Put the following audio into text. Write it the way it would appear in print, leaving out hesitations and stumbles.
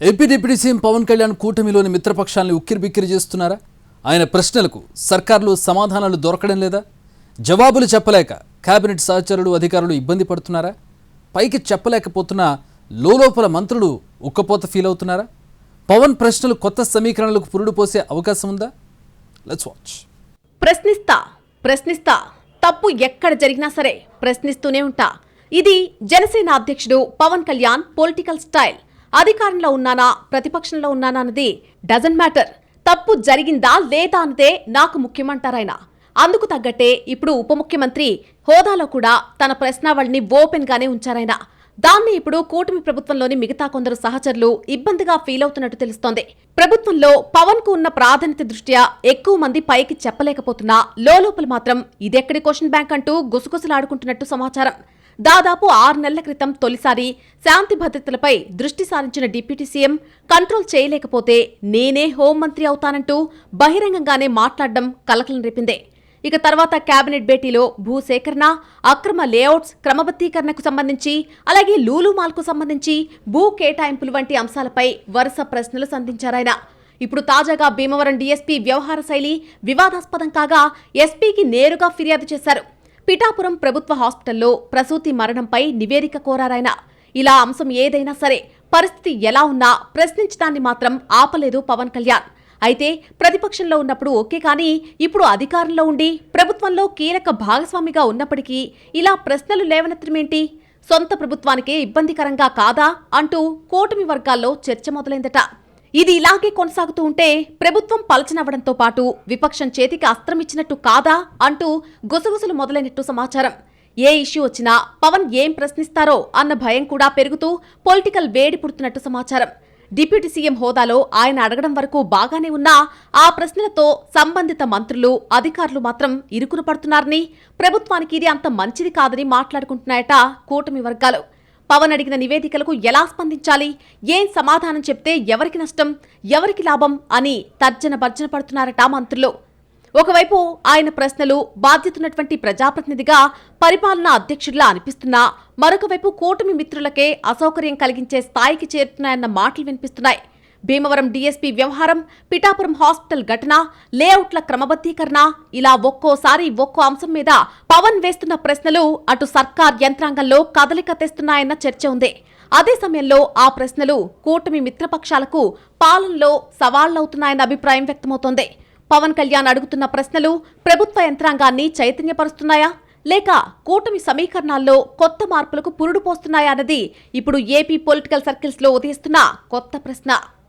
AP deputy CM Pawan Kalyan కూటమిలోని మిత్రపక్షాలను ఉక్కిరిబిక్కిరి చేస్తున్నారా? ఆయన ప్రశ్నలకు సర్కారులో సమాధానాలు దొరకడం లేదా? జవాబులు చెప్పలేక కేబినెట్ సహచరులు అధికారులు ఇబ్బంది పడుతున్నారా? పైకి చెప్పలేకపోతున్నా లోపల మంత్రులు ఉక్కపోత ఫీల్ అవుతున్నారా? పవన్ ప్రశ్నలు కొత్త సమీకరణలకు పురుడు పోసే అవకాశం ఉందా? Let's watch. ప్రశ్నిస్తా తప్పు ఎక్కడ జరిగినా సరే ప్రశ్నిస్తూనే ఉంటా. ఇది జనసేన అధ్యక్షుడు పవన్ కళ్యాణ్ పొలిటికల్ స్టైల్. అధికారంలో ఉన్నానా ప్రతిపక్షంలో ఉన్నానా అన్నది డజంట్ మ్యాటర్. తప్పు జరిగిందా లేదా అన్నదే నాకు ముఖ్యమంటారాయన. అందుకు తగ్గట్టే ఇప్పుడు ఉప ముఖ్యమంత్రి హోదాలో కూడా తన ప్రశ్నావళిని ఓపెన్ గానే ఉంచారాయన. దాన్ని ఇప్పుడు కూటమి ప్రభుత్వంలోని మిగతా కొందరు సహచరులు ఇబ్బందిగా ఫీల్ అవుతున్నట్టు తెలుస్తోంది. ప్రభుత్వంలో పవన్ కు ఉన్న ప్రాధాన్యత దృష్ట్యా ఎక్కువ మంది పైకి చెప్పలేకపోతున్నా లోపల మాత్రం ఇదెక్కడి క్వశ్చన్ బ్యాంక్ అంటూ గుసగుసలాడుకుంటున్నట్టు సమాచారం. దాదాపు 6 నెలల క్రితం తొలిసారి శాంతి భద్రతలపై దృష్టి సారించిన డిప్యూటీ సీఎం కంట్రోల్ చేయలేకపోతే నేనే హోంమంత్రి అవుతానంటూ బహిరంగంగానే మాట్లాడడం కలకలం రేపిందే. ఇక తర్వాత కేబినెట్ భేటీలో భూసేకరణ, అక్రమ లేఅవుట్స్ క్రమబద్ధీకరణకు సంబంధించి, అలాగే లూలు మాల్కు సంబంధించి భూ కేటాయింపులు వంటి అంశాలపై వరుస ప్రశ్నలు సంధించారాయన. ఇప్పుడు తాజాగా భీమవరం డీఎస్పీ వ్యవహార శైలి వివాదాస్పదం కాగా ఎస్పీకి నేరుగా ఫిర్యాదు చేశారు. పిఠాపురం ప్రభుత్వ హాస్పిటల్లో ప్రసూతి మరణంపై నివేదిక కోరారాయన. ఇలా అంశం ఏదైనా సరే పరిస్థితి ఎలా ఉన్నా ప్రశ్నించడాన్ని మాత్రం ఆపలేదు పవన్ కళ్యాణ్. అయితే ప్రతిపక్షంలో ఉన్నప్పుడు ఓకే, కానీ ఇప్పుడు అధికారంలో ఉండి ప్రభుత్వంలో కీలక భాగస్వామిగా ఉన్నప్పటికీ ఇలా ప్రశ్నలు లేవనెత్తడమేంటి? సొంత ప్రభుత్వానికే ఇబ్బందికరంగా కాదా అంటూ కూటమి వర్గాల్లో చర్చ మొదలైందట. ఇది ఇలాగే కొనసాగుతూ ఉంటే ప్రభుత్వం పలచనవ్వడంతో పాటు విపక్షం చేతికి అస్త్రమిచ్చినట్టు కాదా అంటూ గుసగుసలు మొదలైనట్టు సమాచారం. ఏ ఇష్యూ వచ్చినా పవన్ ఏం ప్రశ్నిస్తారో అన్న భయం కూడా పెరుగుతూ పొలిటికల్ వేడి పుడుతున్నట్టు సమాచారం. డిప్యూటీ సీఎం హోదాలో ఆయన అడగడం వరకు బాగానే ఉన్నా ఆ ప్రశ్నలతో సంబంధిత మంత్రులు, అధికారులు మాత్రం ఇరుకున పడుతున్నారని, ప్రభుత్వానికి ఇది అంత మంచిది కాదని మాట్లాడుకుంటున్నాయట కూటమి వర్గాలు. పవన్ అడిగిన నివేదికలకు ఎలా స్పందించాలి, ఏం సమాధానం చెప్తే ఎవరికి నష్టం, ఎవరికి లాభం అని తర్జన భర్జన పడుతున్నారట మంత్రులు. ఒకవైపు ఆయన ప్రశ్నలు బాధ్యతన్నటువంటి ప్రజాప్రతినిధిగా, పరిపాలనా అధ్యక్షుడిలా అనిపిస్తున్నా, మరొక వైపు కూటమి మిత్రులకే అసౌకర్యం కలిగించే స్థాయికి చేరుతున్నాయన్న మాటలు వినిపిస్తున్నాయి. భీమవరం డీఎస్పీ వ్యవహారం, పిఠాపురం హాస్పిటల్ ఘటన, లేఅవుట్ల క్రమబద్ధీకరణ, ఇలా ఒక్కోసారి ఒక్కో అంశం మీద పవన్ వేస్తున్న ప్రశ్నలు అటు సర్కార్ యంత్రాంగంలో కదలిక తెస్తున్నాయన్న చర్చ ఉంది. అదే సమయంలో ఆ ప్రశ్నలు కూటమి మిత్రపక్షాలకు పాలనలో సవాళ్లవుతున్నాయన్న అభిప్రాయం వ్యక్తమవుతోంది. పవన్ కళ్యాణ్ అడుగుతున్న ప్రశ్నలు ప్రభుత్వ యంత్రాంగాన్ని చైతన్యపరుస్తున్నాయా, లేక కూటమి సమీకరణాల్లో కొత్త మార్పులకు పురుడు పోస్తున్నాయా అన్నది ఇప్పుడు ఏపీ పొలిటికల్ సర్కిల్స్ లో ఉదయిస్తున్న కొత్త ప్రశ్న.